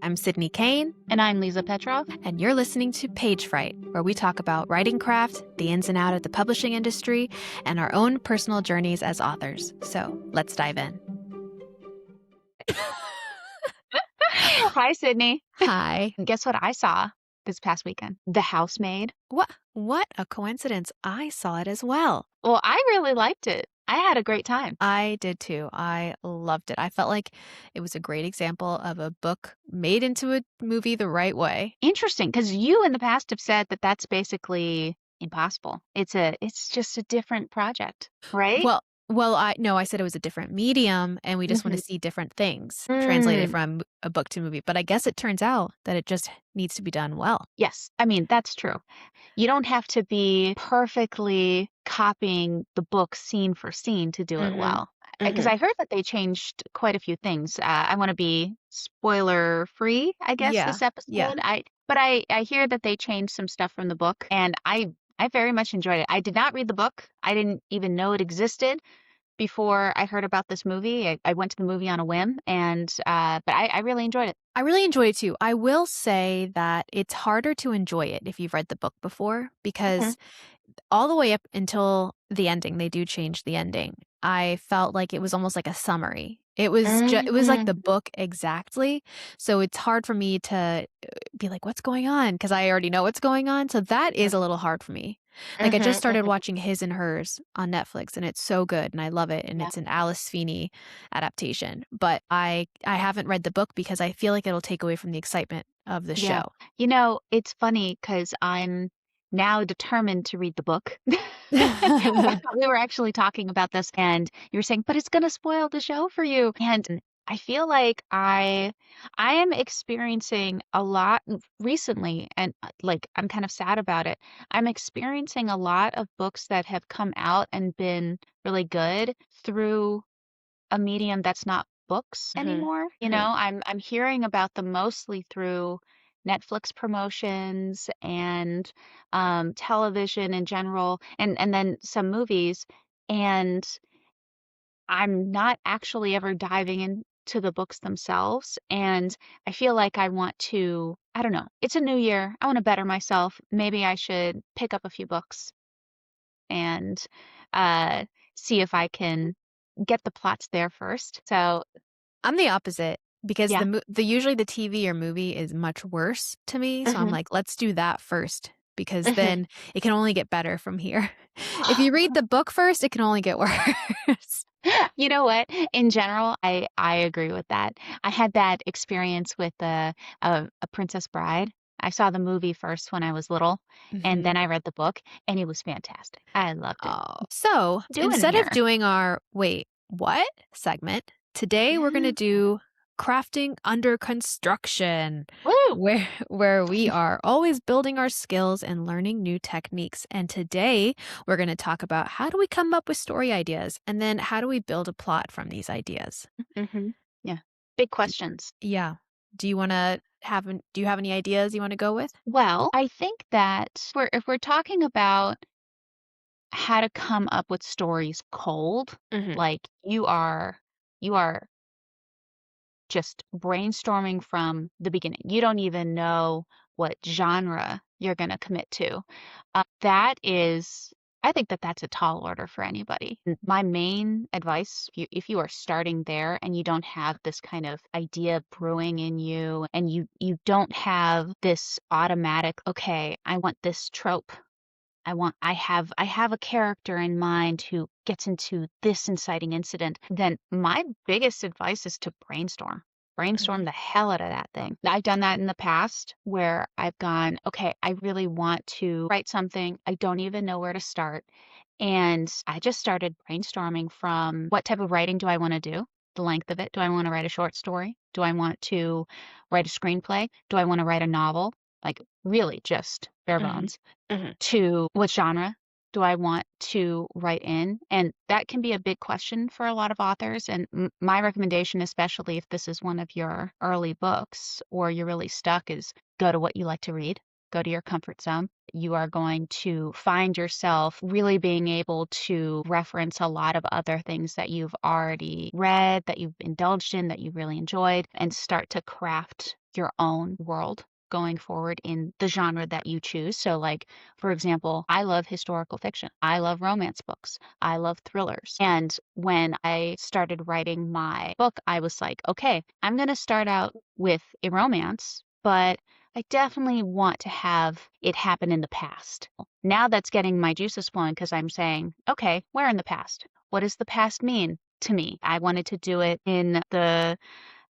I'm Sydney Kain, And I'm Liza Petrov. and you're listening to PageFright, where we talk about writing craft, the ins and outs of the publishing industry, and our own personal journeys as authors. So let's dive in. Hi, Sydney. Hi. Guess what I saw this past weekend? The Housemaid. What a coincidence. I saw it as well. Well, I really liked it. I had a great time. I did too. I loved it. I felt like it was a great example of a book made into a movie the right way. Interesting, because you in the past have said that that's basically impossible. It's just a different project, right? I said it was a different medium and we just want to see different things translated from a book to movie. But I guess it turns out that it just needs to be done well. Yes, I mean, that's true. You don't have to be perfectly copying the book scene for scene to do it well. Because I heard that they changed quite a few things. I want to be spoiler free, I guess, Yeah. this episode. Yeah. But I hear that they changed some stuff from the book, and I very much enjoyed it. I did not read the book. I didn't even know it existed before I heard about this movie. I went to the movie on a whim, and but I really enjoyed it. I really enjoyed it too. I will say that it's harder to enjoy it if you've read the book before because all the way up until the ending, they do change the ending. I felt like it was almost like a summary. It was it was like the book exactly. So it's hard for me to be like, what's going on? Because I already know what's going on. So that is a little hard for me. Like I just started watching His and Hers on Netflix and it's so good and I love it. And Yeah. it's an Alice Feeney adaptation. But I haven't read the book because I feel like it'll take away from the excitement of the Yeah. show. You know, it's funny because I'm now determined to read the book. We were actually talking about this, and you were saying, but it's going to spoil the show for you. And I feel like I am experiencing a lot recently, and like I'm kind of sad about it. I'm experiencing a lot of books that have come out and been really good through a medium that's not books anymore. You know, I'm hearing about them mostly through Netflix promotions and television in general, and then some movies. And I'm not actually ever diving into the books themselves. And I feel like I want to, I don't know, it's a new year. I want to better myself. Maybe I should pick up a few books and uh, see if I can get the plots there first. So I'm the opposite because yeah. the usually the TV or movie is much worse to me. So I'm like, let's do that first because then it can only get better from here. If you read the book first, it can only get worse. You know what? In general, I agree with that. I had that experience with a Princess Bride. I saw the movie first when I was little, and then I read the book, and it was fantastic. I loved it. Oh, so Doing instead of here? doing our wait, what segment, today we're going to do crafting under construction, Woo! where we are always building our skills and learning new techniques. And today we're going to talk about how do we come up with story ideas and then how do we build a plot from these ideas? Yeah. Big questions. Yeah. Do you have any ideas you want to go with? Well, I think that if we're talking about how to come up with stories cold, like you are just brainstorming from the beginning. You don't even know what genre you're going to commit to. I think that that's a tall order for anybody. My main advice, if you are starting there and you don't have this kind of idea brewing in you and you don't have this automatic, okay, I want this trope. I have a character in mind who gets into this inciting incident, then my biggest advice is to brainstorm. Brainstorm the hell out of that thing. I've done that in the past where I've gone, okay, I really want to write something. I don't even know where to start. And I just started brainstorming from what type of writing do I want to do? The length of it. Do I want to write a short story? Do I want to write a screenplay? Do I want to write a novel? Like really just bare bones. To what genre do I want to write in? And that can be a big question for a lot of authors. And my recommendation, especially if this is one of your early books or you're really stuck, is go to what you like to read. go to your comfort zone. You are going to find yourself really being able to reference a lot of other things that you've already read, that you've indulged in, that you really enjoyed, and start to craft your own world going forward in the genre that you choose. So, like, for example, I love historical fiction. I love romance books. I love thrillers. And when I started writing my book, I was like, okay, I'm going to start out with a romance, but I definitely want to have it happen in the past. Now that's getting my juices flowing because I'm saying, okay, where in the past? What does the past mean to me? I wanted to do it in the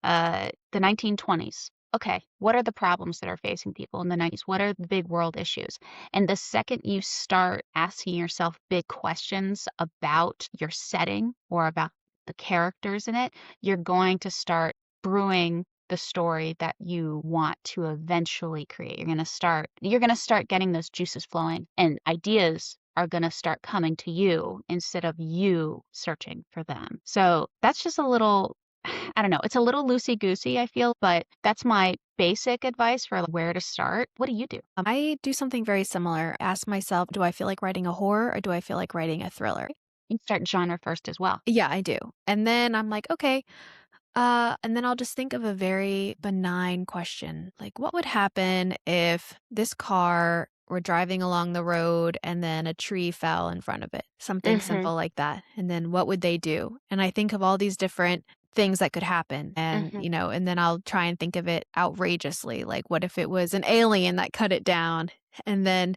1920s. Okay, what are the problems that are facing people in the 90s? What are the big world issues? And the second you start asking yourself big questions about your setting or about the characters in it, you're going to start brewing the story that you want to eventually create. You're going to start getting those juices flowing, and ideas are going to start coming to you instead of you searching for them. So that's just a little, I don't know, it's a little loosey-goosey, I feel, but that's my basic advice for where to start. What do you do? I do something very similar. Ask myself, do I feel like writing a horror or do I feel like writing a thriller? You start genre first as well. Yeah, I do. And then I'm like, okay, and then I'll just think of a very benign question. Like, what would happen if this car were driving along the road and then a tree fell in front of it? Something Mhm. simple like that. And then what would they do? And I think of all these different things that could happen. And, Mhm. and then I'll try and think of it outrageously. Like, what if it was an alien that cut it down? And then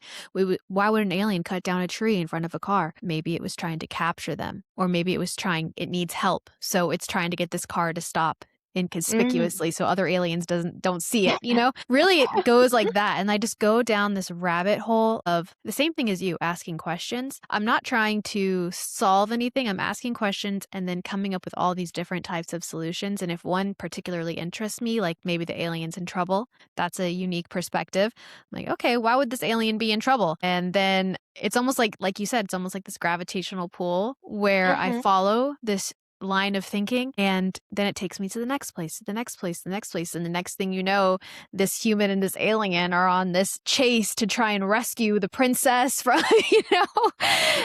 why would an alien cut down a tree in front of a car? Maybe it was trying to capture them, or maybe it needs help. So it's trying to get this car to stop Mm. inconspicuously so other aliens don't see it, you know? Really it goes like that. And I just go down this rabbit hole of the same thing as you, asking questions. I'm not trying to solve anything. I'm asking questions and then coming up with all these different types of solutions. And if one particularly interests me, like maybe the alien's in trouble, that's a unique perspective. I'm like, okay, why would this alien be in trouble? And then it's almost like you said, it's almost like this gravitational pull where I Mhm. follow this line of thinking, and then it takes me to the next place, to the next place, the next place. And the next thing you know, this human and this alien are on this chase to try and rescue the princess from, you know?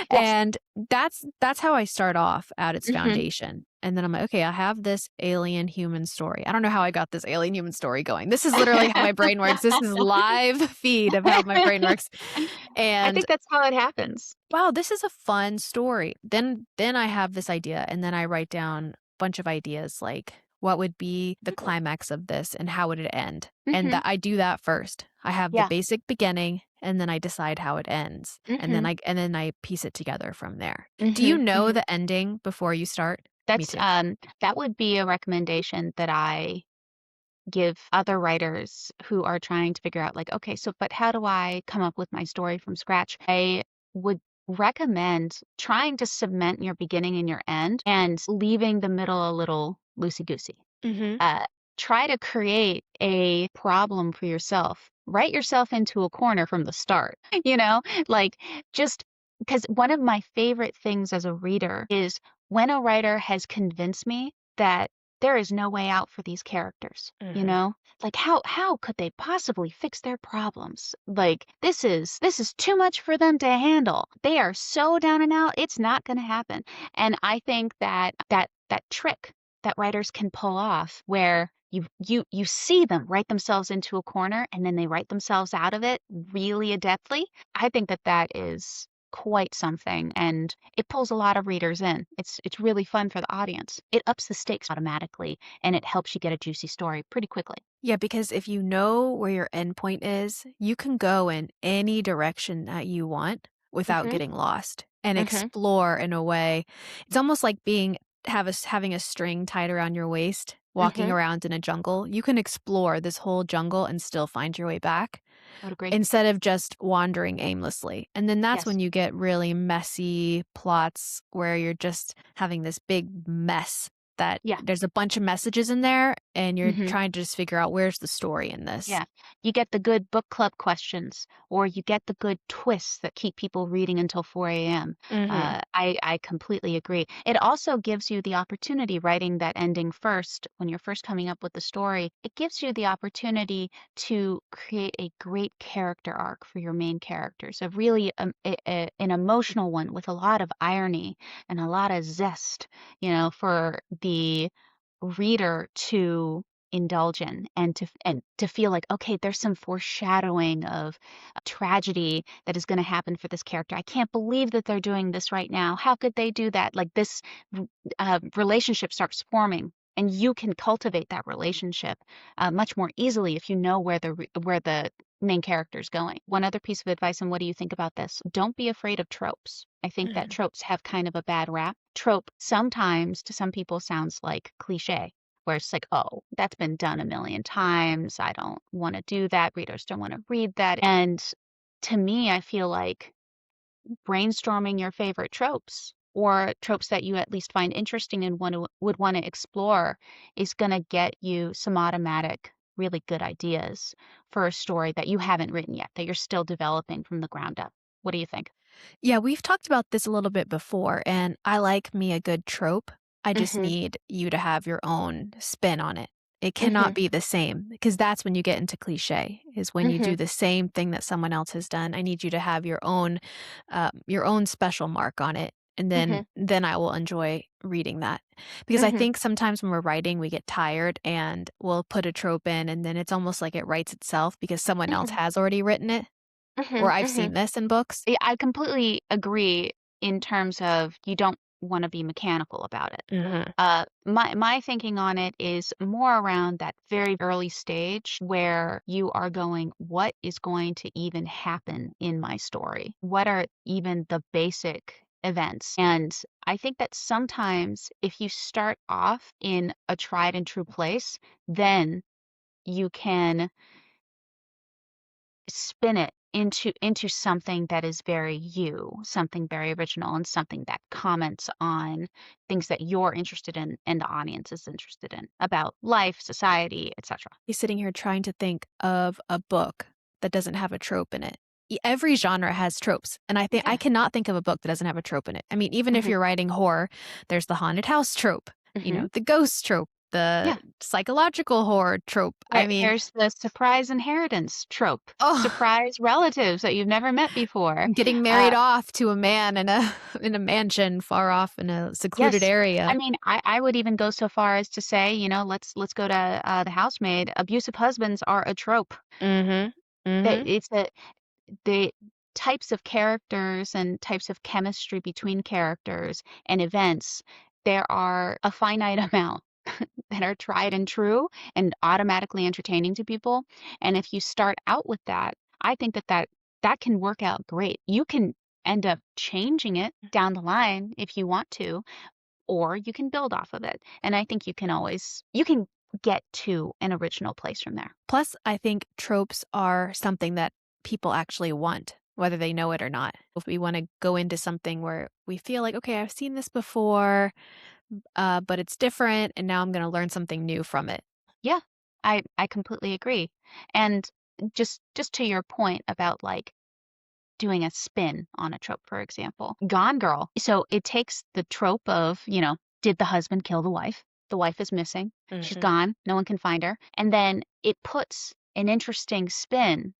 Yes. And that's how I start off at its Mhm. foundation. And then I'm like, okay, I have this alien human story. I don't know how I got this alien human story going. This is literally how my brain works. This is live feed of how my brain works. I And think that's how it happens. wow, this is a fun story. Then I have this idea and then I write down a bunch of ideas like what would be the climax of this and how would it end? And Mhm. that I do that first. I have the Yeah. basic beginning and then I decide how it ends. Mhm. And then I piece it together from there. Do you Mhm. know Mhm. the ending before you start? Me That's too. that would be a recommendation that I give other writers who are trying to figure out like, okay, so but how do I come up with my story from scratch? I would recommend trying to cement your beginning and your end and leaving the middle a little loosey-goosey. Mhm. Uh, Try to create a problem for yourself. Write yourself into a corner from the start, you know? Like, just because one of my favorite things as a reader is when a writer has convinced me that there is no way out for these characters, you Mhm. know? Like how could they possibly fix their problems? Like this is too much for them to handle. They are so down and out, it's not going to happen. And I think that trick that writers can pull off where you see them write themselves into a corner and then they write themselves out of it really adeptly. I think that that is quite something and it pulls a lot of readers in. It's really fun for the audience. It ups the stakes automatically and it helps you get a juicy story pretty quickly. Yeah, because if you know where your endpoint is, you can go in any direction that you want without Mhm. getting lost and Mhm. explore in a way. It's almost like having a string tied around your waist, walking Mhm. around in a jungle. You can explore this whole jungle and still find your way back I would agree. instead of just wandering aimlessly. And then that's Yes. when you get really messy plots where you're just having this big mess that Yeah. there's a bunch of messages in there and you're Mhm. trying to just figure out where's the story in this. Yeah. You get the good book club questions, or you get the good twists that keep people reading until 4 AM. Mhm. I completely agree. It also gives you the opportunity, writing that ending first, when you're first coming up with the story, it gives you the opportunity to create a great character arc for your main characters, a really an emotional one with a lot of irony and a lot of zest, for the reader to indulge in, and to feel like, okay, there's some foreshadowing of a tragedy that is going to happen for this character. I can't believe that they're doing this right now. How could they do that? Like this relationship starts forming, and you can cultivate that relationship much more easily if you know where the main character is going. One other piece of advice, and what do you think about this? Don't be afraid of tropes. I think that Mhm. tropes have kind of a bad rap. Trope sometimes to some people sounds like cliche, where it's like, oh, that's been done a million times. I don't want to do that. Readers don't want to read that. And to me, I feel like brainstorming your favorite tropes, or tropes that you at least find interesting and would want to explore, is going to get you some automatic, really good ideas for a story that you haven't written yet, that you're still developing from the ground up. What do you think? Yeah, we've talked about this a little bit before, and I like me a good trope. I just Mhm. need you to have your own spin on it. It cannot Mhm. be the same because that's when you get into cliche, is when you do Mhm. the same thing that someone else has done. I need you to have your own special mark on it, and Mhm. then I will enjoy reading that. Because I Mhm. think sometimes when we're writing, we get tired and we'll put a trope in, and then it's almost like it writes itself because someone else Mhm. has already written it, or Mhm. I've Mhm. seen this in books. Yeah, I completely agree in terms of you don't want to be mechanical about it. Mhm. My thinking on it is more around that very early stage where you are going, what is going to even happen in my story? What are even the basic events? And I think that sometimes if you start off in a tried and true place, then you can spin it into something that is very you, something very original, and something that comments on things that you're interested in and the audience is interested in about life, society, etc. He's sitting here trying to think of a book that doesn't have a trope in it. Every genre has tropes, and I think I Yeah. cannot think of a book that doesn't have a trope in it. I mean, even if Hmm. you're writing horror, there's the haunted house trope, Hmm. the ghost trope, the Yeah. psychological horror trope. I mean, There's the surprise inheritance trope, oh, surprise relatives that you've never met before. getting married Uh, off to a man in a in a mansion far off in a secluded yes. I area. mean, I would even go so far as to say, let's go to the housemaid. Abusive husbands are a trope. Mhm. That Mhm. it's a the types of characters and types of chemistry between characters and events, there are a finite amount that are tried and true and automatically entertaining to people. And if you start out with that, I think that can work out great. You can end up changing it down the line if you want to, or you can build off of it. And I think you can get to an original place from there. Plus, I think tropes are something that people actually want, whether they know it or not. If we want to go into something where we feel like, okay, I've seen this before, but it's different, and now I'm going to learn something new from it. Yeah, I completely agree. And just to your point about like doing a spin on a trope, for example, Gone Girl. So it takes the trope of, did the husband kill the wife? The wife is missing. She's Hmm. gone. No one can find her. And then it puts an interesting spin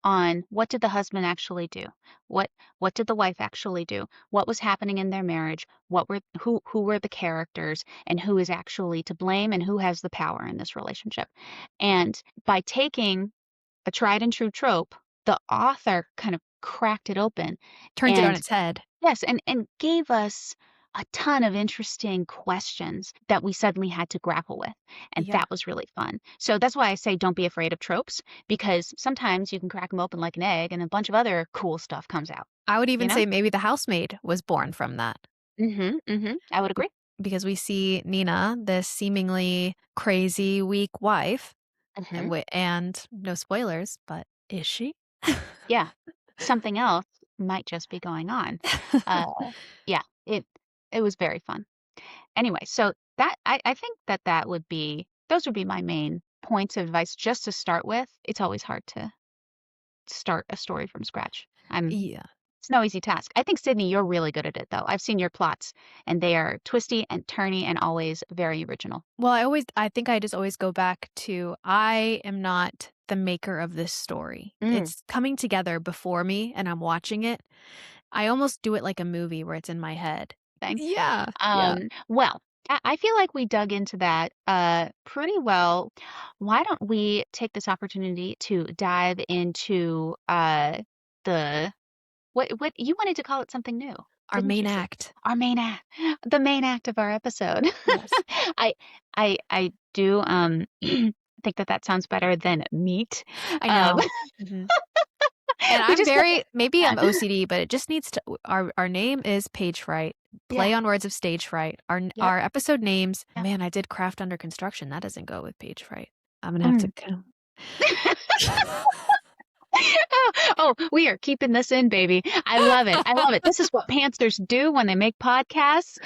on what did the husband actually do? What what did the wife actually do? What was happening in their marriage? Who were the characters, and who is actually to blame, and who has the power in this relationship? And by taking a tried and true trope, the author kind of cracked it open Turns it on and its head. yes, and gave us a ton of interesting questions that we suddenly had to grapple with, and Yeah. that was really fun. So that's why I say don't be afraid of tropes, because sometimes you can crack them open like an egg and a bunch of other cool stuff comes out, I would you even know? say maybe The Housemaid was born from that Mhm, mhm. I would be- agree. because we see Nina, this seemingly crazy, weak wife, Mhm. and no spoilers, but is she? Yeah. Something else might just be going on. Uh, yeah, it was very fun. Anyway, so that I think that would be those would be my main points of advice just to start with. It's always hard to start a story from scratch. Yeah. It's no easy task. I think, Sydney, you're really good at it, though. I've seen your plots, and they are twisty and turny and always very original. Well, I think I just always go back to I am not the maker of this story. Mm, It's coming together before me and I'm watching it. I almost do it like a movie where it's in my head. thing. Yeah. Yeah. Well, I feel like we dug into that pretty well. Why don't we take this opportunity to dive into the what you wanted to call it something new, Our didn't main you, Sid? act. Our main act, the main act of our episode. Yes. I I do think that that sounds better than meat. I Um, know. Mhm. And we I'm just got very maybe I'm yeah. OCD, but it just needs to our name is PageFright. Yeah. Play on words of stage fright. Yep. Our episode names, Yep. man, I did craft under construction. That doesn't go with PageFright. I'm gonna have to Mm. Oh, oh, we are keeping this in, baby. I love it. I love it. This is what pantsers do when they make podcasts.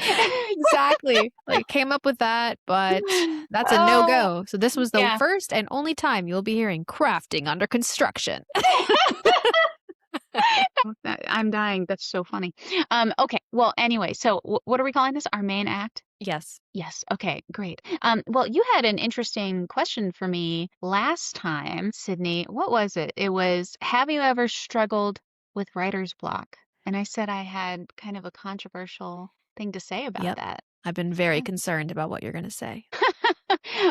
Exactly. Like, came up with that, but that's a Oh, no-go. So this was the yeah. first and only time you'll be hearing crafting under construction. I'm dying. That's so funny. Okay. Well, anyway, so what are we calling this? Our main act? Yes. Yes. Okay, great. Well, you had an interesting question for me last time, Sydney. What was it? It was, have you ever struggled with writer's block? And I said I had kind of a controversial thing to say about Yep. that. I've been very concerned about what you're gonna say.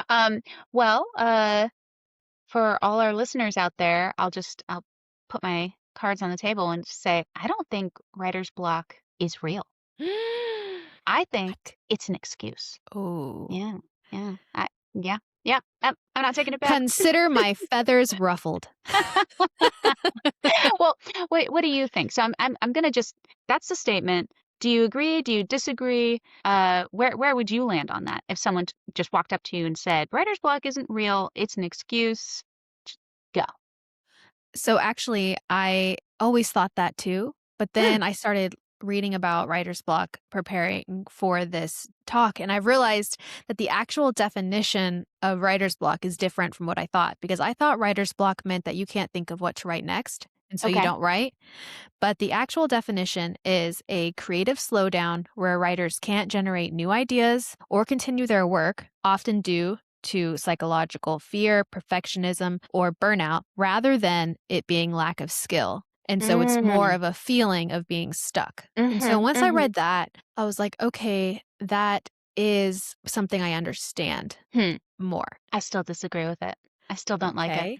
Um, well, for all our listeners out there, I'll put my cards on the table and say I don't think writer's block is real. I think What? it's an excuse. Oh. Yeah, yeah, yeah, yeah. I'm not taking it back. Consider my feathers ruffled. Well, wait, what do you think? So I'm gonna just that's the statement. Do you agree? Do you disagree? Where would you land on that if someone just walked up to you and said, "Writer's block isn't real. It's an excuse." Just go. So actually, I always thought that too, but Hmm. then I started reading about writer's block preparing for this talk, and I realized that the actual definition of writer's block is different from what I thought because I thought writer's block meant that you can't think of what to write next, and so you Okay. don't write. But the actual definition is a creative slowdown where writers can't generate new ideas or continue their work, often due to psychological fear, perfectionism, or burnout, rather than it being lack of skill. And so it's more Mm. of a feeling of being stuck. And so Mhm. once I Mhm. read that, I was like, okay, that is something I understand Hmm. more. I still disagree with it. I still don't like it. Okay.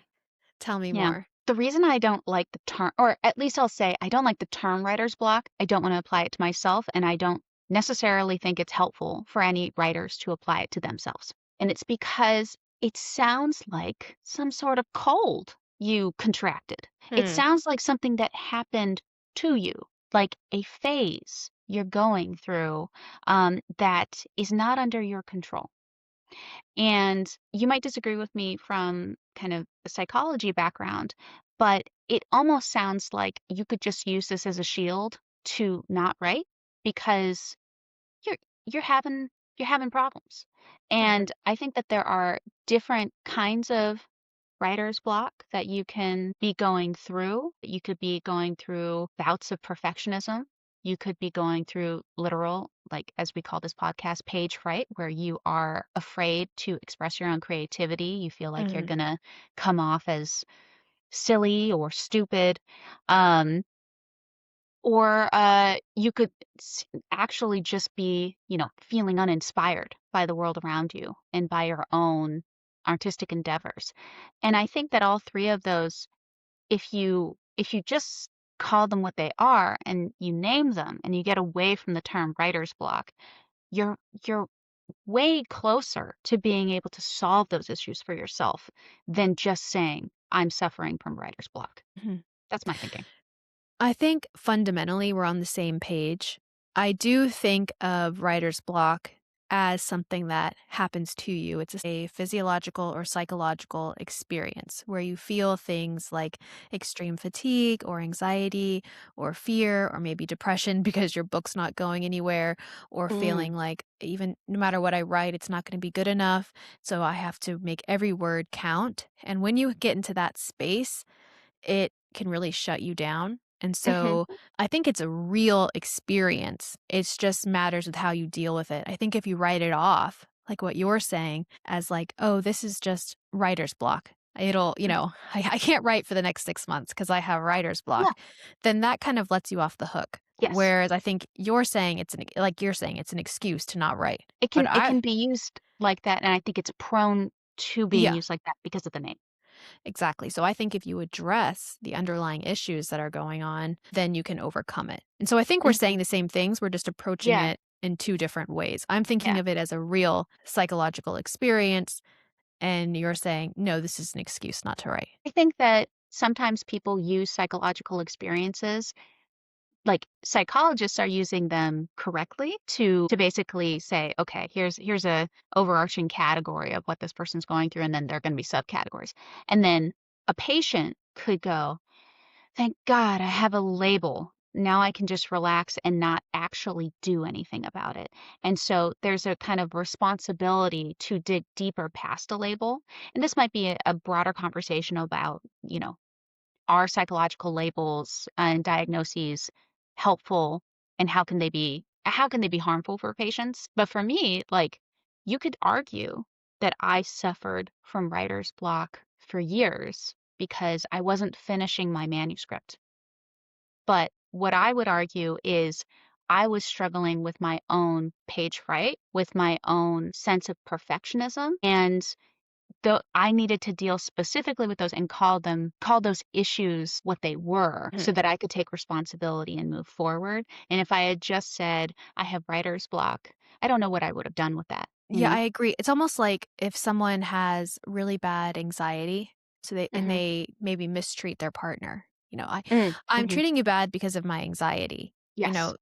Tell me Yeah. more. The reason I don't like the term, or at least I'll say I don't like the term writer's block, I don't want to apply it to myself, and I don't necessarily think it's helpful for any writers to apply it to themselves. And it's because it sounds like some sort of cold you contracted. It Hmm. sounds like something that happened to you, like a phase you're going through that is not under your control. And you might disagree with me from kind of a psychology background, but it almost sounds like you could just use this as a shield to not write because you're you're having you're having problems. Right. And I think that there are different kinds of writer's block that you can be going through. You could be going through bouts of perfectionism. You could be going through literal, like as we call this podcast, page fright, where you are afraid to express your own creativity. You feel like you're Mm. going to come off as silly or stupid. Um, or you could actually just be, feeling uninspired by the world around you and by your own artistic endeavors. And I think that all three of those, if you just call them what they are and you name them and you get away from the term writer's block, you're way closer to being able to solve those issues for yourself than just saying, I'm suffering from writer's block. Mhm. That's my thinking. I think fundamentally we're on the same page. I do think of writer's block as something that happens to you. It's a physiological or psychological experience where you feel things like extreme fatigue or anxiety or fear or maybe depression because your book's not going anywhere, or Mm. feeling like even no matter what I write, it's not going to be good enough. So I have to make every word count. And when you get into that space, it can really shut you down. And Mhm. so I think it's a real experience. It's just matters with how you deal with it. I think if you write it off, like what you're saying, as like, oh, this is just writer's block. It'll, Mm. I can't write for the next 6 months because I have writer's Yeah. block. Then that kind of lets you off the hook. Yes. Whereas I think you're saying like you're saying it's an excuse to not write. But It I, can be used like that, and I think it's prone to being yeah, used like that because of the name. exactly. So I think if you address the underlying issues that are going on, then you can overcome it. And so I think we're Mhm. saying the same things. We're just approaching Yeah, it in two different ways. I'm thinking yeah. of it as a real psychological experience. And you're saying, no, this is an excuse not to write. I think that sometimes people use psychological experiences, like psychologists are using them correctly to basically say, okay, here's a overarching category of what this person's going through, and then there are going to be subcategories. And then a patient could go, thank God I have a label. Now I can just relax and not actually do anything about it. And so there's a kind of responsibility to dig deeper past a label. And this might be a broader conversation about, are psychological labels and diagnoses helpful, and how can they be harmful for patients? But for me, like, you could argue that I suffered from writer's block for years because I wasn't finishing my manuscript. But what I would argue is I was struggling with my own page fright, with my own sense of perfectionism, and I needed to deal specifically with those and call those issues what they were Mhm. so that I could take responsibility and move forward. And if I had just said, I have writer's block, I don't know what I would have done with that, you Yeah, know? I agree. It's almost like if someone has really bad anxiety, so Mhm. they maybe mistreat their partner. Mm. I'm Mhm. treating you bad because of my anxiety. You Yes. know,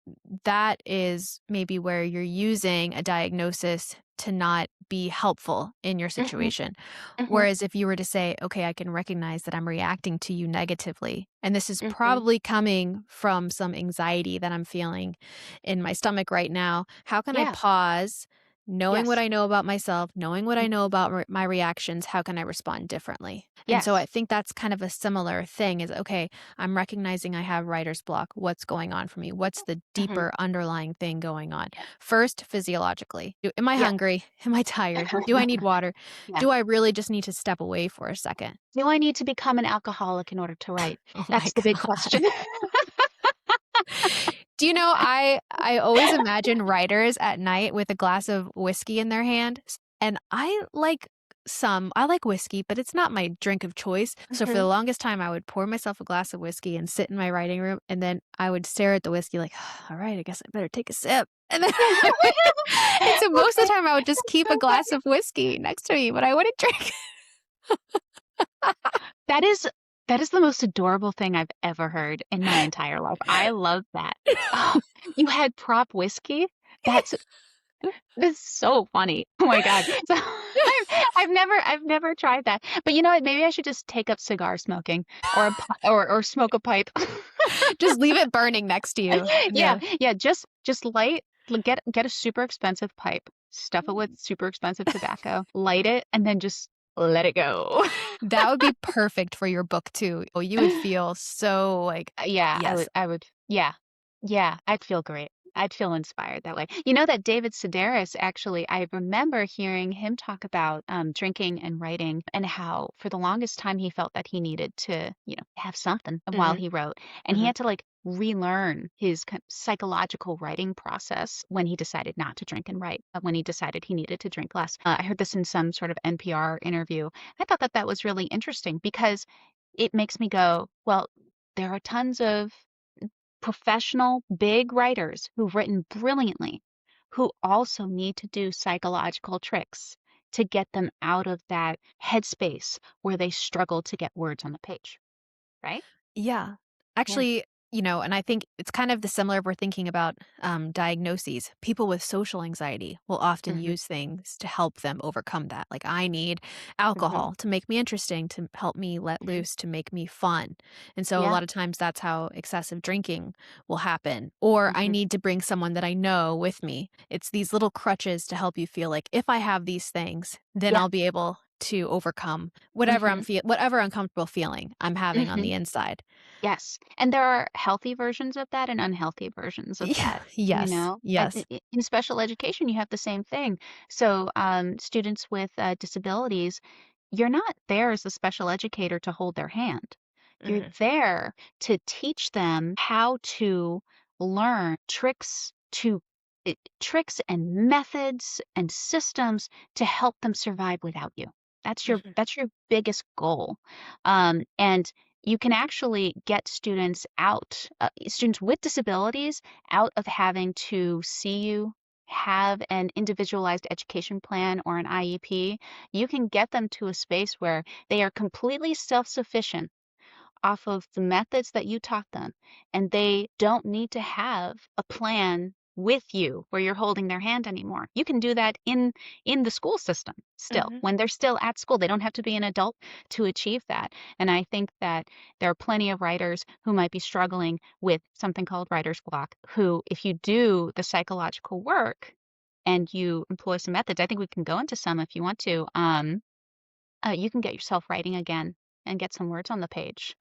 that is maybe where you're using a diagnosis to not be helpful in your Mhm. situation. Mhm. Whereas if you were to say, okay, I can recognize that I'm reacting to you negatively, and this is Mhm. probably coming from some anxiety that I'm feeling in my stomach right now. How can I Yeah. pause? Knowing what Yes. I know about myself, knowing what I Mhm. know about my reactions, how can I respond differently? And so I Yes. think that's kind of a similar thing is, okay, I'm recognizing I have writer's block. What's going on for me? What's the Mhm. deeper underlying thing going on? Yeah. First, physiologically. Am I Yeah. hungry? Am I tired? Do I need water? Yeah. Do I really just need to step away for a second? Do I need to become an alcoholic in order to write? Oh my That's the big God. question. Do you know, I always imagine writers at night with a glass of whiskey in their hand, and I like whiskey, but it's not my drink of choice. So for the Mhm. longest time, I would pour myself a glass of whiskey and sit in my writing room, and then I would stare at the whiskey like, "All right, I guess I better take a sip." And then and so most of Okay. the time, I would just That's keep a so glass funny. of whiskey next to me, but I wouldn't drink. That is that is the most adorable thing I've ever heard in my entire life. I love that. Oh, you had prop whiskey? That's that's so funny. Oh my god. So I've never tried that. But you know what? Maybe I should just take up cigar smoking or or smoke a pipe. Just leave it burning next to you. Yeah, Yeah. yeah, just get a super expensive pipe, stuff it with super expensive tobacco, light it, and then just let it go. That would be perfect for your book too. Oh, you would feel so like, Yeah, yes. I would yeah. Yeah, I'd feel great. I'd feel inspired that way. You know that David Sedaris actually, I remember hearing him talk about drinking and writing and how for the longest time he felt that he needed to, have something while Mhm, he wrote. And he mhm. had to like relearn his psychological writing process when he decided not to drink and write, when he decided he needed to drink less. I heard this in some sort of NPR interview. I thought that that was really interesting because it makes me go, well, there are tons of professional big writers who've written brilliantly who also need to do psychological tricks to get them out of that headspace where they struggle to get words on the page, right? Yeah. Yeah. Actually, And I think it's kind of the similar if we're thinking about diagnoses. People with social anxiety will often Mhm, use things to help them overcome that. Like, I need mhm, alcohol to make me interesting, to help me let mhm. loose, to make me fun. And so a Yeah, lot of times that's how excessive drinking will happen. Or I mhm, need to bring someone that I know with me. It's these little crutches to help you feel like if I have these things, then yeah, I'll be able to overcome mhm, whatever uncomfortable feeling I'm having on mhm. the inside. Yes, and there are healthy versions of that and unhealthy versions of Yeah, that, you yes, know? And yes. in special education, you have the same thing. So, students with, disabilities, you're not there as a special educator to hold their hand. You're Mhm, there to teach them how to learn tricks and methods and systems to help them survive without you. mhm, That's your biggest goal. And you can actually get students with disabilities out of having to see you, have an individualized education plan or an IEP. You can get them to a space where they are completely self-sufficient off of the methods that you taught them, and they don't need to have a plan with you where you're holding their hand anymore. You can do that in the school system still. mhm. When they're still at school, they don't have to be an adult to achieve that. And I think that there are plenty of writers who might be struggling with something called writer's block, who, if you do the psychological work and you employ some methods, I think we can go into some if you want to. You can get yourself writing again and get some words on the page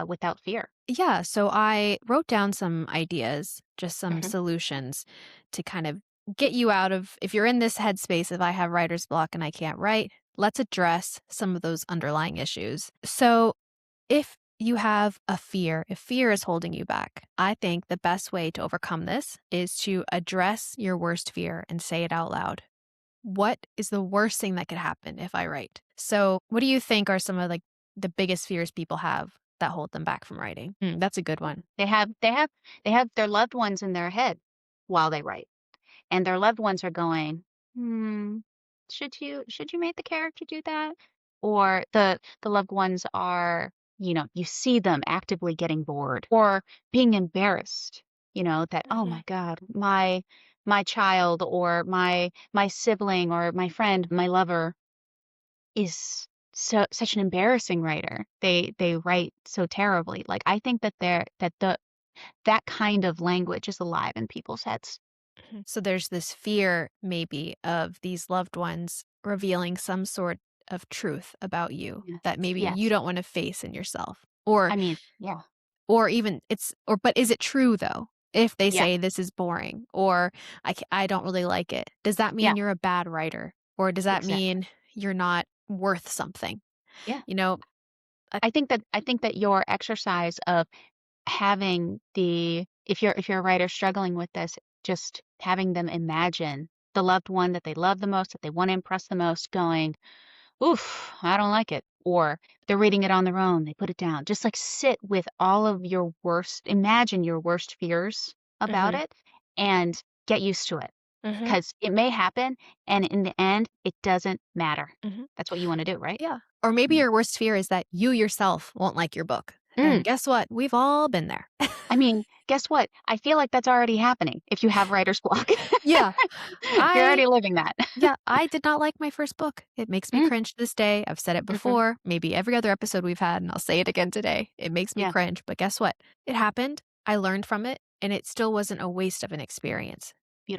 without fear. Yeah, so I wrote down some ideas, just some Hmm. solutions to kind of get you out of if you're in this headspace of I have writer's block and I can't write, let's address some of those underlying issues. So, if you have a fear, if fear is holding you back, I think the best way to overcome this is to address your worst fear and say it out loud. What is the worst thing that could happen if I write? So, what do you think are some of like the biggest fears people have that hold them back from writing? That's a good one. They have their loved ones in their head while they write, and their loved ones are going, "Hmm, should you make the character do that?" Or the loved ones are, you see them actively getting bored or being embarrassed, that, "Oh Mhm, my God, my child or my sibling or my friend, my lover is such an embarrassing writer. They write so terribly." Like, I think that kind of language is alive in people's heads. mhm. So there's this fear maybe of these loved ones revealing some sort of truth about you Yes. that maybe you Yes. don't want to face in yourself. Or I mean, yeah. even it's or but is it true though? If they Yeah. say this is boring or I don't really like it, does that Yeah. mean you're a bad writer? Or does that Exactly. mean you're not worth something? Yeah. You know, I I think that your exercise of having the if you're a writer struggling with this, just having them imagine the loved one that they love the most, that they wanna impress the most, going, "Oof, I don't like it," or they're reading it on their own, they put it down. Just, like, sit with all of your worst imagine your worst fears about Mhm, it and get used to it, mhm, because it may happen, and in the end, it doesn't matter. mhm. That's what you wanna do, right? Yeah. Or maybe Mm. your worst fear is that you yourself won't like your book. And Mm. guess what? We've all been there. I mean, guess what? I feel like that's already happening if you have writer's block. Yeah. You're I already living that. Yeah, I did not like my first book. It makes me Mm, cringe to this day. I've said it mhm. before, maybe every other episode we've had, and I'll say it again today. It makes me Yeah, cringe, but guess what? It happened. I learned from it, and it still wasn't a waste of an experience.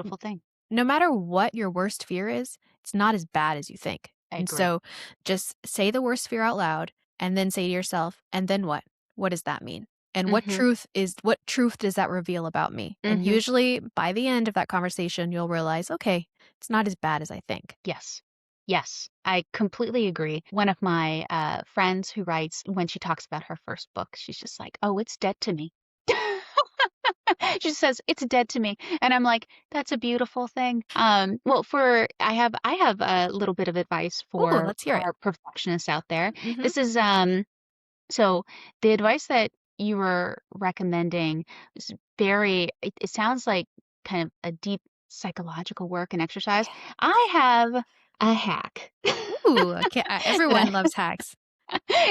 N- beautiful thing. No matter what your worst fear is, it's not as bad as you think. I And agree. so just say the worst fear out loud and then say to yourself, and then what? What does that mean? And Mhm, what truth does that reveal about me? And mhm. usually by the end of that conversation, you'll realize, okay, it's not as bad as I think. Yes. Yes, I completely agree. One of my, friends who writes, when she talks about her first book, she's just like, "Oh, it's dead to me." She says, "It's dead to me," and I'm like, "That's a beautiful thing." Well, I have a little bit of advice Ooh, for let's hear it. our perfectionists out there. Mhm. This is, so the advice that you were recommending is it sounds like kind of a deep psychological work and exercise. I have a hack Ooh, that everyone I loves hacks.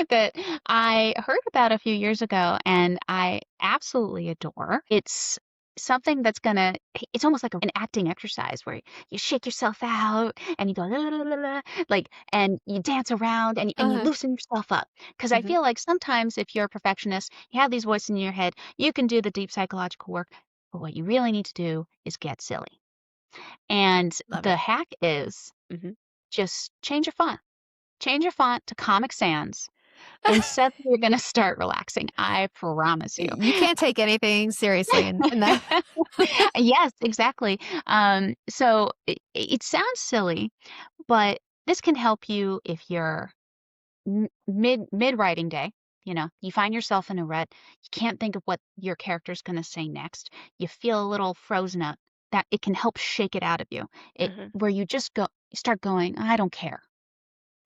that I heard about a few years ago and I absolutely adore. It's something that's gonna it's almost like an acting exercise where you shake yourself out and you go la, la, la, la, la, like and you dance around and you Uh-huh. loosen yourself up. Because I Mhm. feel like sometimes if you're a perfectionist, you have these voices in your head, you can do the deep psychological work, but what you really need to do is get silly. And Love the it. hack is Mhm. just change your font. Change your font to Comic Sans, and suddenly you're gonna start relaxing, I promise you. You can't take anything seriously in that. Yes, exactly. So it sounds silly, but this can help you if you're mid-writing day, you find yourself in a rut, you can't think of what your character's gonna say next, you feel a little frozen up, that it can help shake it out of you. It Mhm. where you start going, "I don't care."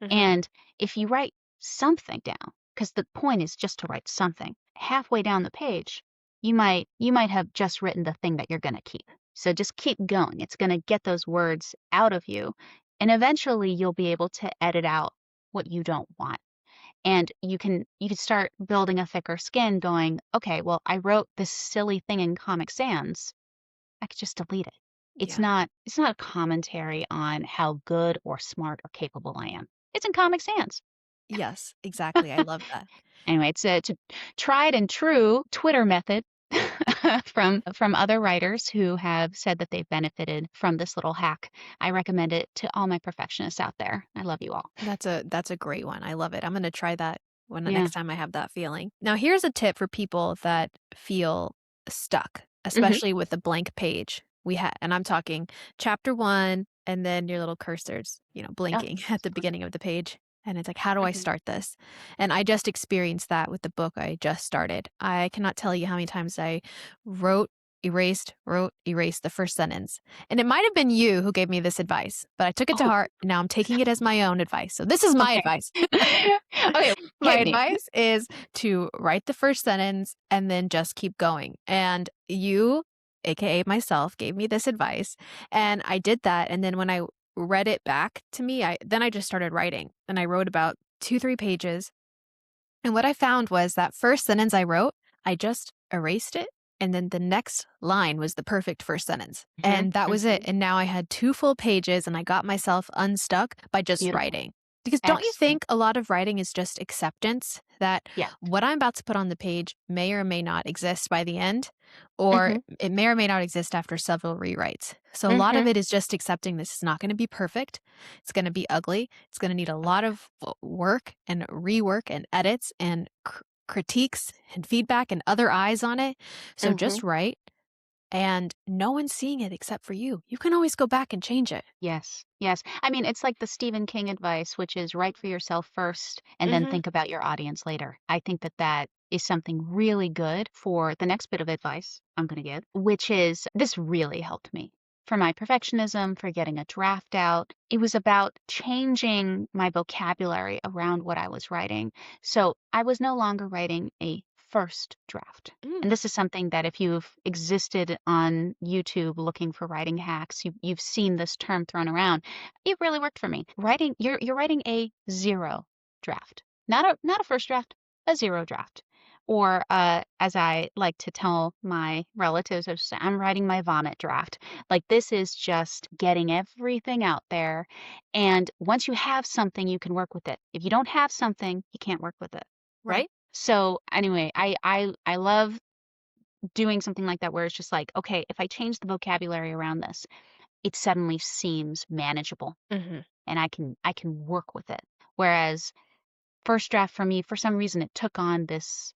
Mhm. And if you write something down, because the point is just to write something, halfway down the page, you might have just written the thing that you're going to keep. So just keep going. It's going to get those words out of you, and eventually you'll be able to edit out what you don't want. And you can start building a thicker skin going, okay, well, I wrote this silly thing in Comic Sans. I could just delete it. Yeah. It's not a commentary on how good or smart or capable I am. It's in Comic Sans. Yes, exactly, I love that. Anyway, it's a tried and true Twitter method from other writers who have said that they've benefited from this little hack. I recommend it to all my perfectionists out there. I love you all. That's a great one, I love it. I'm gonna try that when the Yeah. next time I have that feeling. Now here's a tip for people that feel stuck, Mhm. especially with a blank page. And I'm talking chapter 1 and then your little cursors, Oh, blinking at the beginning of the page, and it's like, "How do I mhm. start this?" And I just experienced that with the book I just started. I cannot tell you how many times I wrote, erased the first sentence. And it might have been you who gave me this advice, but I took it to Oh, heart, and now I'm taking it as my own advice. So this is my okay. advice. Okay, My hit me. advice is to write the first sentence and then just keep going. And you, AKA myself, gave me this advice, and I did that, and then when I read it back to me, I just started writing, and I wrote about 2, 3 pages, and what I found was that first sentence I wrote, I just erased it, and then the next line was the perfect first sentence, Mhm, and that was it, mhm. and now I had 2 full pages, and I got myself unstuck by just Beautiful. writing. Because don't you Excellent. think a lot of writing is just acceptance that Yes. what I'm about to put on the page may or may not exist by the end, or Mhm, it may or may not exist after several rewrites? So a lot of mhm. it is just accepting this is not gonna be perfect, it's gonna be ugly, it's gonna need a Oh, lot of work and rework and edits and critiques and feedback and other eyes on it. yeah. So Mhm. just write, and no one's seeing it except for you. You can always go back and change it. Yes, yes. I mean, it's like the Stephen King advice, which is write for yourself first and then Mhm. think about your audience later. I think that that is something really good for the next bit of advice I'm going to give, which is this really helped me for my perfectionism, for getting a draft out. It was about changing my vocabulary around what I was writing. So I was no longer writing a first draft. Mm. And this is something that if you've existed on YouTube looking for writing hacks, you've seen this term thrown around. It really worked for me. You're writing a zero draft, not a first draft, a zero draft. Or as I like to tell my relatives, I'm writing my vomit draft. Like this is just getting everything out there. And once you have something, you can work with it. If you don't have something, you can't work with it. Right. Right? So anyway, I love doing something like that where it's just like, okay, if I change the vocabulary around this, it suddenly seems manageable Mhm. and I can work with it. Whereas first draft for me, for some reason, it took on this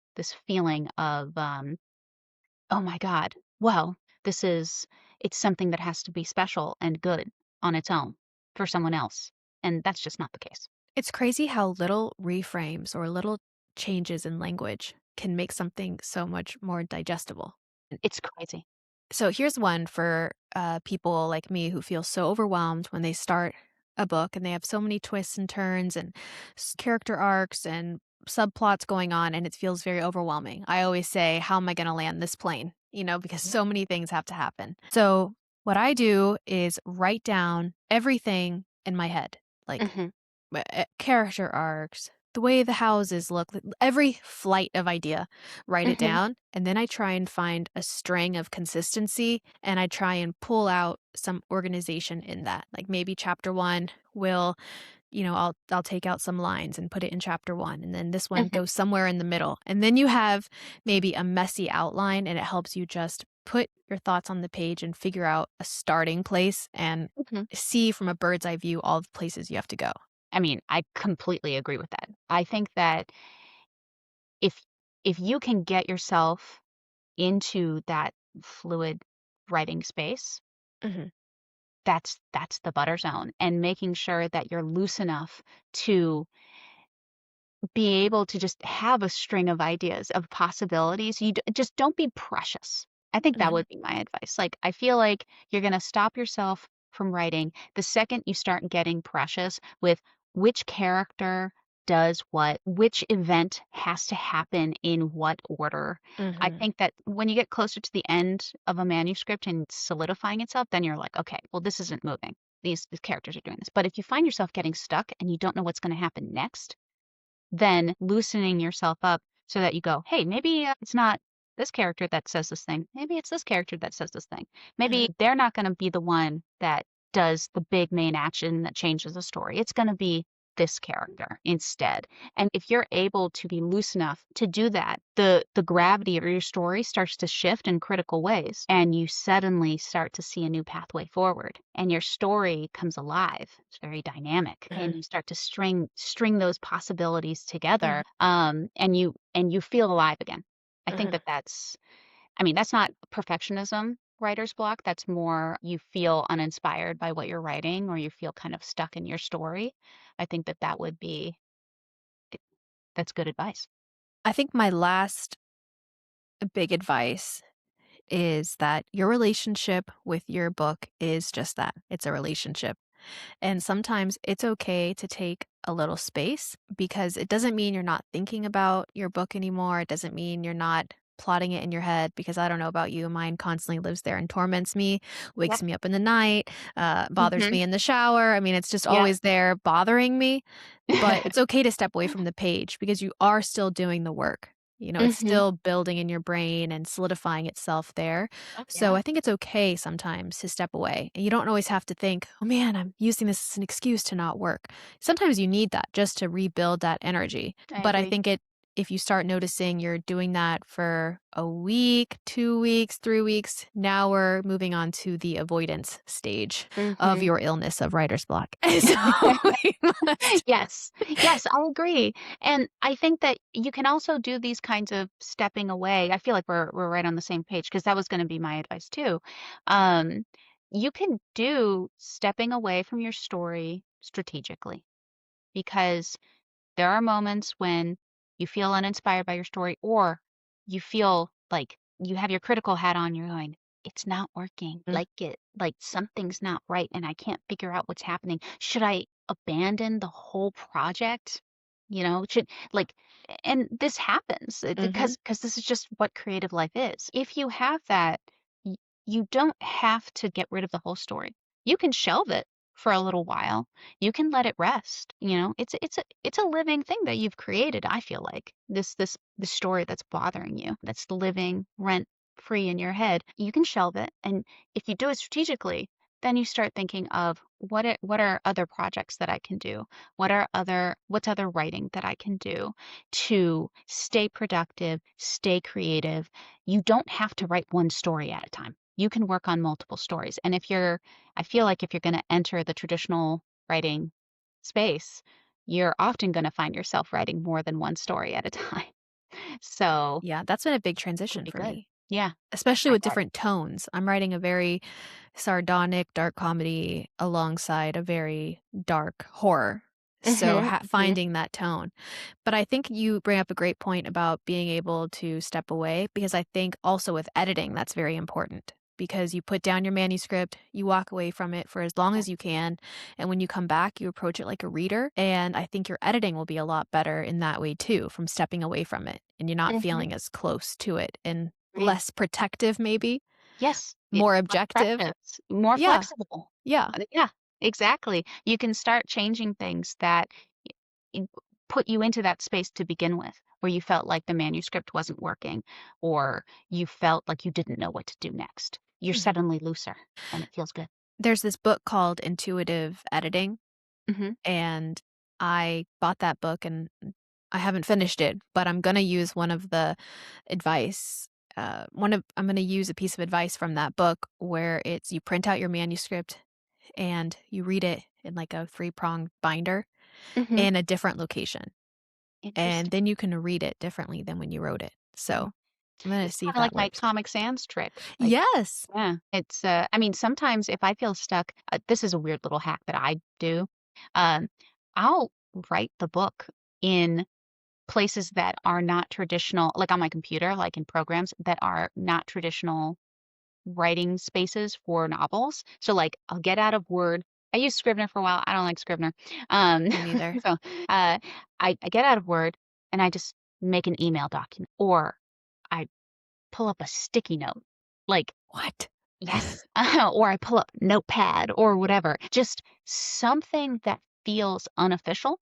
feeling of oh my God, well, this is it's something that has to be special and good on its own for someone else. And that's just not the case. It's crazy how little reframes or little changes in language can make something so much more digestible. It's crazy. So here's one for people like me who feel so overwhelmed when they start a book and they have so many twists and turns and character arcs and subplots going on, and it feels very overwhelming. I always say, how am I going to land this plane? Because so many things have to happen. So what I do is write down everything in my head, like Hmm. character arcs, the way the houses look, every flight of idea, write it Mhm, down, and then I try and find a string of consistency, and I try and pull out some organization in that. Like maybe chapter 1 will, I'll take out some lines and put it in chapter 1, and then this one mhm, goes somewhere in the middle. And then you have maybe a messy outline, and it helps you just put your thoughts on the page and figure out a starting place and mhm. see from a bird's eye view all the places you have to go. I mean, I completely agree with that. I think that if if you can get yourself into that fluid writing space, Mhm, that's the butter zone, and making sure that you're loose enough to be able to just have a string of ideas, of possibilities. Just don't be precious. I think that mhm, would be my advice. Like, I feel like you're gonna stop yourself from writing the second you start getting precious with which character does what, which event has to happen in what order. I mhm, think that when you get closer to the end of a manuscript and it's solidifying itself, then you're like, "Okay, well, this isn't moving. These characters are doing this." But if you find yourself getting stuck and you don't know what's gonna happen next, then loosening yourself up so that you go, "Hey, maybe, it's not this character that says this thing. Maybe it's this character that says this thing. mhm, Maybe they're not gonna be the one that does the big main action that changes the story. It's gonna be this character instead." And if you're able to be loose enough to do that, the gravity of your story starts to shift in critical ways, and you suddenly start to see a new pathway forward, and your story comes alive. It's very dynamic, and mhm, you start to string those possibilities mhm, together, and you feel alive again. I think mhm. that that's I mean, that's not perfectionism, writer's block. That's more you feel uninspired by what you're writing, or you feel kind of stuck in your story. I think that that would be that's good advice. I think my last big advice is that your relationship with your book is just that. It's a relationship. And sometimes it's okay to take a little space because it doesn't mean you're not thinking about your book anymore. It doesn't mean you're not plotting it in your head because I don't know about you. Mine constantly lives there and torments me, wakes Yep. me up in the night, bothers Mhm. me in the shower. I mean, it's just Yep. always there bothering me. But it's okay to step away from the page because you are still doing the work. It's Mhm. still building in your brain and solidifying itself there. Oh, So yeah. I think it's okay sometimes to step away. And you don't always have to think, oh man, I'm using this as an excuse to not work. Sometimes you need that just to rebuild that energy. I But I agree. think if you start noticing you're doing that for a week, 2 weeks, 3 weeks, now we're moving on to the avoidance stage of Mhm. your illness of writer's block. So we must. Yes. Yes, I agree, and I think that you can also do these kinds of stepping away. I feel like we're right on the same page because that was gonna be my advice too. Um, you can do stepping away from your story strategically, because there are moments when you feel uninspired by your story, or you feel like you have your critical hat on, you're going, "It's not working. Like something's not right, and I can't figure out what's happening. Should I abandon the whole project?" Should like and this happens Mhm, because this is just what creative life is. If you have that, y you don't have to get rid of the whole story. You can shelve it for a little while. You can let it rest. It's a living thing that you've created. I feel like this story that's bothering you, that's living rent free in your head. You can shelve it, and if you do it strategically, then you start thinking of what are other projects that I can do? What's other writing that I can do to stay productive, stay creative? You don't have to write one story at a time. You can work on multiple stories. And I feel like if you're going to enter the traditional writing space, you're often going to find yourself writing more than one story at a time. So yeah, that's been a big it can transition be for good. me, Yeah, especially I with bet. different tones. I'm writing a very sardonic dark comedy alongside a very dark horror. So Hmm. Hmm. finding that tone. But I think you bring up a great point about being able to step away because I think also with editing, that's very important because you put down your manuscript, you walk away from it for as long as you can. And when you come back, you approach it like a reader. And I think your editing will be a lot better in that way too, from stepping away from it and you're not Hmm. feeling as close to it and Agreed. less protective, maybe Yes, more less objective. precious, more Yeah. flexible. Yeah. Yeah, exactly. You can start changing things that put you into that space to begin with, where you felt like the manuscript wasn't working, or you felt like you didn't know what to do next. You're Mhm. suddenly looser, and it feels good. There's this book called Intuitive Editing, Mhm. and I bought that book and I haven't finished it, but I'm gonna use one of the advice, I'm gonna use a piece of advice from that book where it's you print out your manuscript and you read it in like a three-pronged binder Mhm. in a different location, and Interesting. then you can read it differently than when you wrote it. Yeah. So, I'm gonna It's see if kinda that like my works. Comic Sans trick. Like, Yes! yeah, it's, I mean, sometimes if I feel stuck, this is a weird little hack that I do. Um, I'll write the book in places that are not traditional, like on my computer, like in programs that are not traditional writing spaces for novels. So, like, I'll get out of Word. I used Scrivener for a while. I don't like Scrivener. Um, Me neither. so, I get out of Word and I just make an email document, or I pull up a sticky note. Like, What? yes, or I pull up Notepad or whatever. Just something that feels unofficial,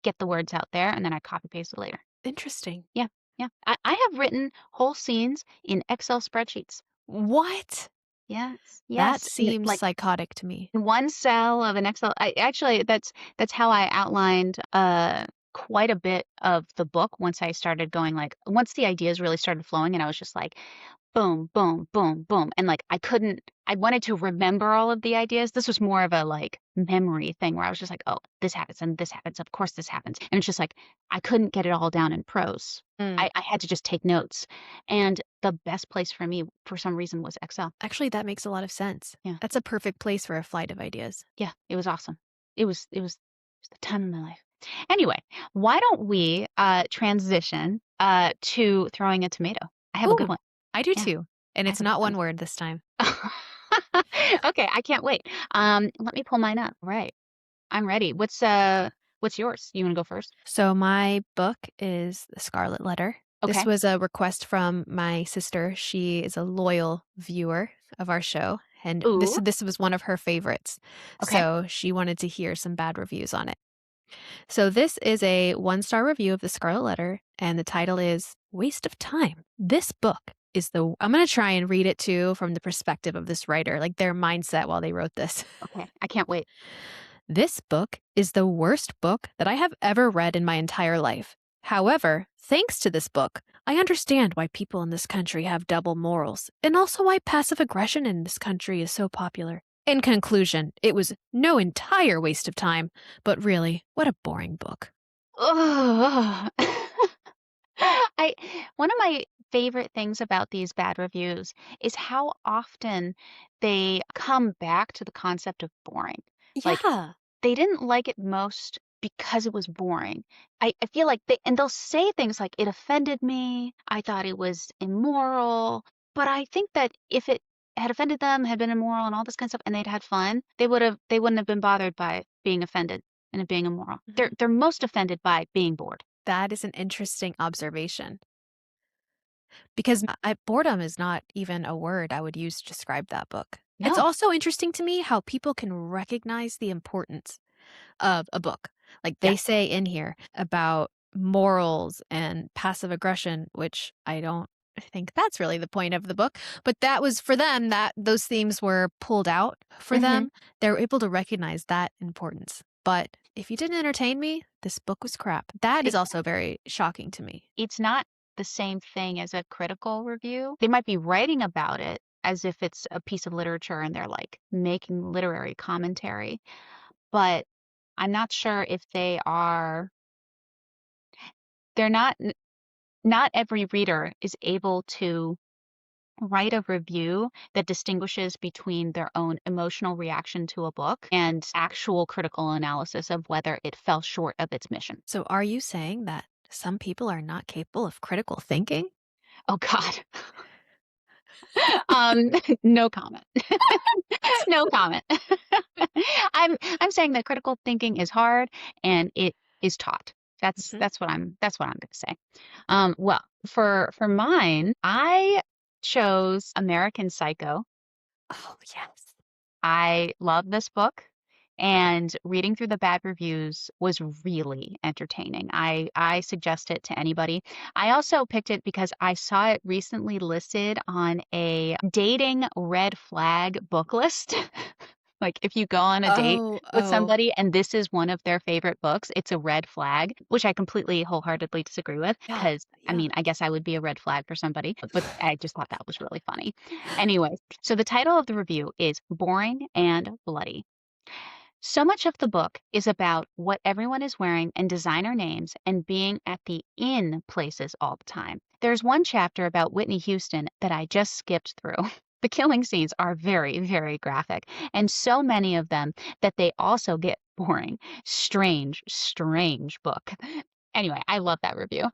get the words out there, and then I copy paste it later. Interesting. Yeah, yeah. I have written whole scenes in Excel spreadsheets. What? Yes, That yes. seems Like psychotic to me. in one cell of an Excel. I actually that's how I outlined quite a bit of the book once I started going, like, once the ideas really started flowing and I was just like boom, boom, boom, boom. And like I wanted to remember all of the ideas. This was more of a like memory thing where I was just like, oh, this happens and this happens. Of course this happens. And it's just like I couldn't get it all down in prose. Mm. I had to just take notes. And the best place for me for some reason was Excel. Actually, that makes a lot of sense. Yeah. That's a perfect place for a flight of ideas. Yeah. It was awesome. It was the time of my life. Anyway, why don't we transition to throwing a tomato? I have a good Ooh, one. I do Yeah, too. And I it's have a good not one. one word this time. Okay, I can't wait. Let me pull mine up. Right. I'm ready. What's yours? You want to go first? So my book is The Scarlet Letter. This Okay. was a request from my sister. She is a loyal viewer of our show, and this Ooh. this was one of her favorites. Okay. So she wanted to hear some bad reviews on it. So this is a one-star review of The Scarlet Letter, and the title is Waste of Time. This book is the I'm going to try and read it too from the perspective of this writer, like their mindset while they wrote this. Okay. I can't wait. This book is the worst book that I have ever read in my entire life. However, thanks to this book, I understand why people in this country have double morals, and also why passive aggression in this country is so popular. In conclusion, it was no entire waste of time, but really, what a boring book. Ugh. I One of my favorite things about these bad reviews is how often they come back to the concept of boring. Like, Yeah. they didn't like it most because it was boring. I feel like they'll say things like, "It offended me. I thought it was immoral." But I think that if it had offended them, had been immoral and all this kind of stuff, and they'd had fun, they wouldn't have been bothered by being offended and it being immoral. Mhm. They're most offended by being bored. That is an interesting observation because boredom is not even a word I would use to describe that book. It's No. also interesting to me how people can recognize the importance of a book. Like they Yes. say in here about morals and passive aggression, which I don't think that's really the point of the book, but that was for them that those themes were pulled out for Mhm. them. They were able to recognize that importance. But if you didn't entertain me, this book was crap. That is also very shocking to me. It's not the same thing as a critical review. They might be writing about it as if it's a piece of literature and they're like making literary commentary, but I'm not sure if they're not, not every reader is able to write a review that distinguishes between their own emotional reaction to a book and actual critical analysis of whether it fell short of its mission. So are you saying that some people are not capable of critical thinking? Oh God. Um, no comment. No comment. I'm saying that critical thinking is hard and it is taught. Mhm. That's what I'm gonna say. Well, for mine, I chose American Psycho. Oh, yes. I love this book. And reading through the bad reviews was really entertaining. I suggest it to anybody. I also picked it because I saw it recently listed on a dating red flag book list. Like if you go on a date Oh, with oh. somebody and this is one of their favorite books, it's a red flag, which I completely wholeheartedly disagree with Yeah, because I yeah. mean, I guess I would be a red flag for somebody, but I just thought that was really funny. Anyways, so the title of the review is Boring and Bloody. So much of the book is about what everyone is wearing and designer names and being at the in places all the time. There's one chapter about Whitney Houston that I just skipped through. The killing scenes are very, very graphic, and so many of them that they also get boring. Strange, strange book. Anyway, I love that review.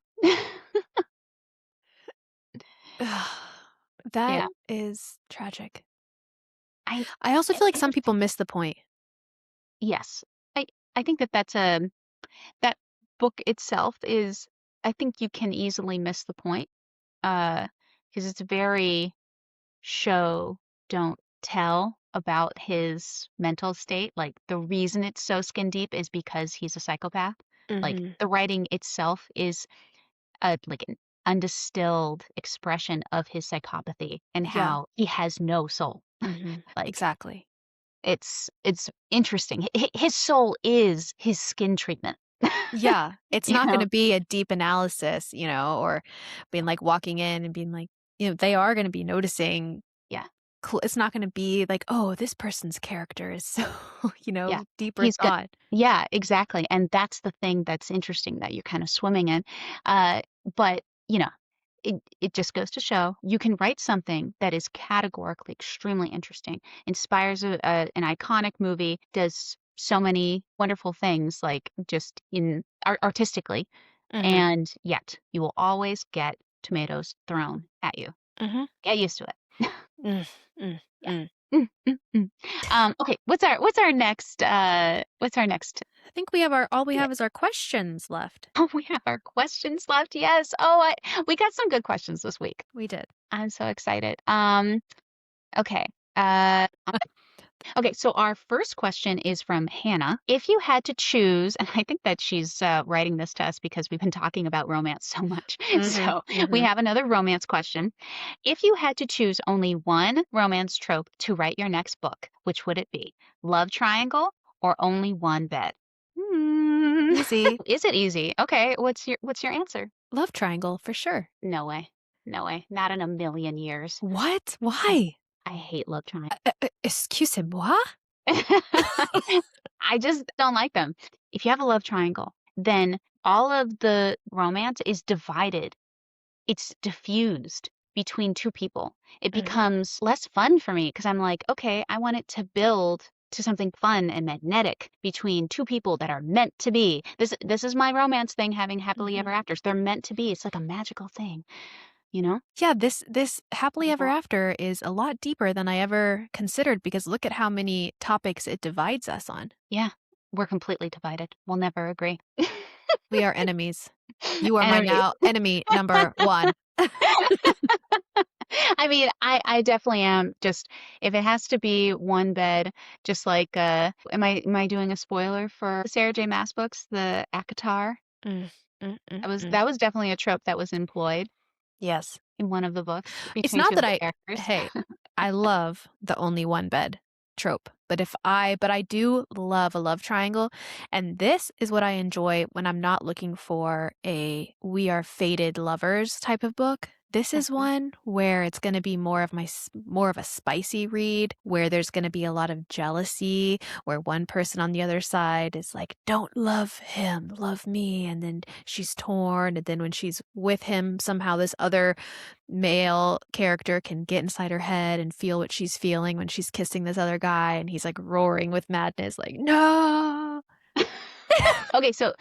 That Yeah. is tragic. I I also it's feel like some people interesting. miss the point. Yes. I think that that's a that book itself is I think you can easily miss the point because it's very show, don't tell about his mental state. Like the reason it's so skin deep is because he's a psychopath. Like Mhm. the writing itself is like an undistilled expression of his psychopathy and Yeah. how he has no soul. Mhm. Like Exactly. it's interesting. His soul is his skin treatment. Yeah, it's You not know? gonna be a deep analysis, or being like walking in and being like, they are gonna be noticing. Yeah. It's not gonna be like, oh, this person's character is so, Yeah. deeper He's good. thought. Yeah, exactly. And that's the thing that's interesting that you're kind of swimming in. Uh, but, you know, it just goes to show you can write something that is categorically extremely interesting, inspires an iconic movie, does so many wonderful things, like just in artistically, Mhm. and yet you will always get tomatoes thrown at you. Mhm. Get used to it. Mm, mm, Yeah. mm. Mm. Okay, what's our next I think we have all we bit? have is our questions left. Oh, we have our questions left. Yes. We got some good questions this week. We did. I'm so excited. Okay. Okay, so our first question is from Hannah. If you had to choose, and I think that she's writing this to us because we've been talking about romance so much. Mhm, So we mhm. have another romance question. If you had to choose only one romance trope to write your next book, which would it be? Love triangle or only one bed? Hmm. Easy. Is it easy? Okay, what's your answer? Love triangle for sure. No way. No way. Not in a million years. What? I Why? I hate love triangles. Excusez-moi? I just don't like them. If you have a love triangle, then all of the romance is divided. It's diffused between two people. It Mhm. becomes less fun for me because I'm like, okay, I want it to build to something fun and magnetic between two people that are meant to be. This is my romance thing having happily ever Mhm. afters. They're meant to be. It's like a magical thing, you know? Yeah, this happily ever Yeah. after is a lot deeper than I ever considered because look at how many topics it divides us on. Yeah. We're completely divided. We'll never agree. We are enemies. You are my Enemies. now enemy number 1. I mean, I definitely am. Just if it has to be one bed, just like am I doing a spoiler for the Sarah J. Maas books, the ACOTAR? Mm, mm, mm, That was mm. that was definitely a trope that was employed Yes. in one of the books It's between not two of that the characters. hey, I love the only one bed trope, but I do love a love triangle, and this is what I enjoy when I'm not looking for a we are fated lovers type of book. This is Uh-huh. one where it's gonna be more of a spicy read, where there's gonna be a lot of jealousy, where one person on the other side is like, "Don't love him, love me," and then she's torn, and then when she's with him, somehow this other male character can get inside her head and feel what she's feeling when she's kissing this other guy, and he's, like, roaring with madness, like, "No!" Okay, so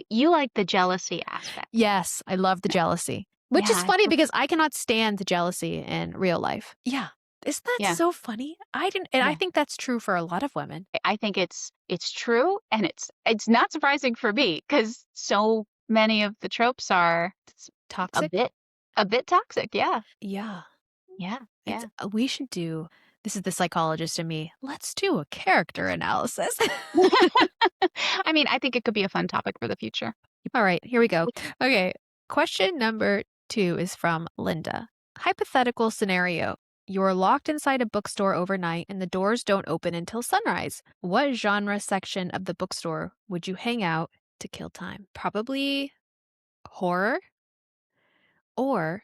you like the jealousy aspect. Yes, I love the jealousy, which is Yeah, funny because I cannot stand the jealousy in real life. Yeah. Isn't that yeah, so funny? I yeah. think that's true for a lot of women. I think it's true, and it's not surprising for me because so many of the tropes are a Toxic? bit a bit toxic. Yeah, Yeah. yeah, It's yeah. we should do This is the psychologist in me. Let's do a character analysis. I mean, I think it could be a fun topic for the future. All right, here we go. Okay, question number 2 is from Linda. Hypothetical scenario. You're locked inside a bookstore overnight and the doors don't open until sunrise. What genre section of the bookstore would you hang out to kill time? Probably horror or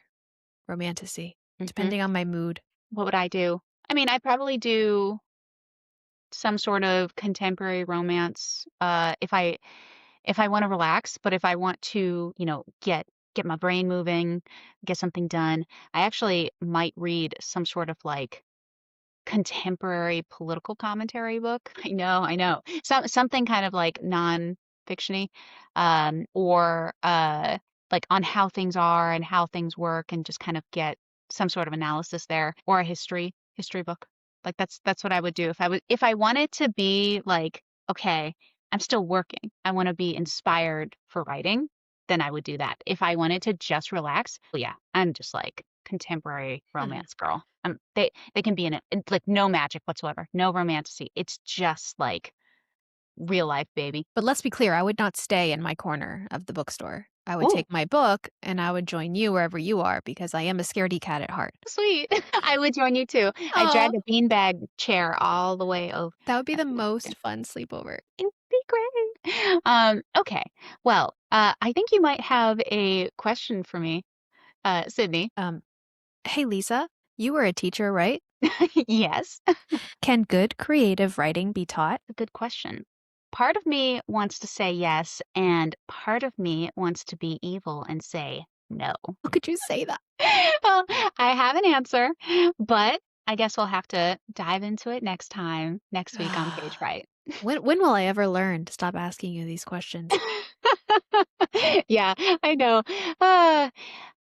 romantasy, Mhm. depending on my mood. What would I do? I mean, I'd probably do some sort of contemporary romance, if I wanna relax, but if I want to, get my brain moving, get something done, I actually might read some sort of, like, contemporary political commentary book. I know. Something kind of like non-fictiony, or like on how things are and how things work, and just kind of get some sort of analysis there, or a history book. Like that's what I would do if I wanted to be like, okay, I'm still working. I want to be inspired for writing, then I would do that. If I wanted to just relax, well, yeah, I'm just like contemporary Hmm. romance girl. They can be in it, like no magic whatsoever, no romantasy. It's just like real life, baby. But let's be clear, I would not stay in my corner of the bookstore. I would Ooh, take my book and I would join you wherever you are because I am a scaredy cat at heart. sweet. I would join you too. I Oh, drag a beanbag chair all the way over. that would be That'd the be what I most do. fun sleepover. It'd be great. Okay. Well, I think you might have a question for me, Sydney. Um, hey Lisa, you were a teacher, right? Yes. Can good creative writing be taught? A good question. Part of me wants to say yes, and part of me wants to be evil and say no. How could you say that? Well, I have an answer, but I guess we'll have to dive into it next time, next week on PageFright. When will I ever learn to stop asking you these questions? Yeah, I know. Uh,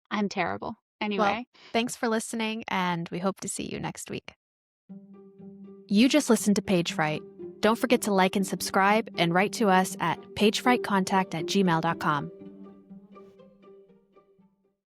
I'm terrible. Well, Anyway. thanks for listening, and we hope to see you next week. You just listened to PageFright. Don't forget to like and subscribe and write to us at pagefrightcontact@gmail.com.